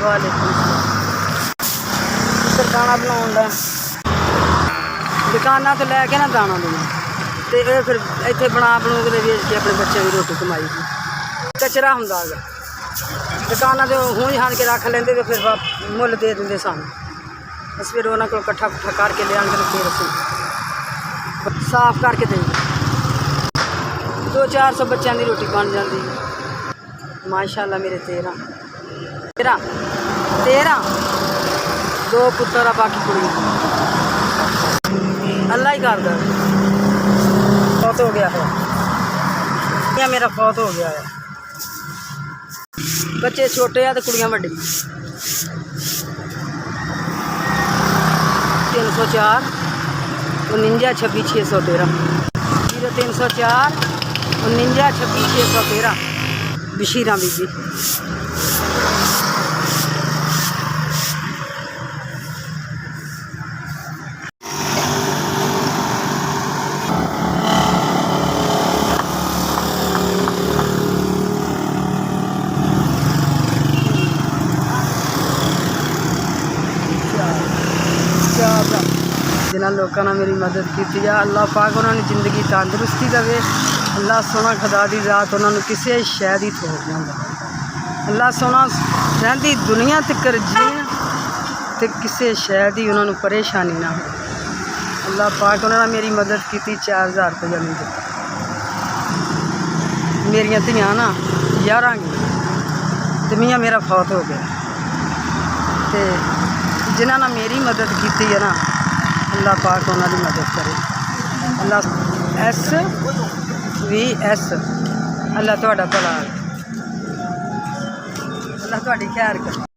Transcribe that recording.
वालेकुम सर दाना बनाने दुकाना तो लैके ना दाना दूना तो ये फिर इतने बना बनू के वेच के अपने बच्चों की रोटी कमाई की कचरा होंगे दुकाना तो हूँ ही हान के रख लेंगे तो फिर मुल दे देंगे सानू बस फिर उन्होंने को कट्ठा कुट्ठा करके ले आते फिर असं साफ करके देंगे 200-400 बच्चों की रोटी बन जाती माशाअल्लाह मेरे 13 2 पुत्र आ बाकी कुड़ियाँ अल्लाह ही करदा फौत हो गया है या मेरा फौत हो गया है बच्चे छोटे हैं तो कुड़ियाँ वड्डी 304 49 26 613 0304 49 26 613 बशीरा बीबी जिन्होंने लोगों ने मेरी मदद की है अल्लाह पाक उन्होंने जिंदगी तंदुरुस्ती देवे अल्लाह सोना खुदा की जात उन्होंने किसी शह की थोड़ नहीं होंगे अल्लाह सोना रही दुनिया तक जीन तो किसी शह की उन्होंने परेशानी ना हो अल्लाह पाक उन्होंने मेरी मदद की 4000 रुपया नहीं दिता मेरिया धियाँ ना 11 तो मियाँ मेरा फौत हो गया तो जिन्होंने मेरी मदद की है ना अल्लाह पाक उन्होंने मदद करे अल्लाह SVS अल्लाह तुहाडा भला अल्लाह तुहाडी खैर करे।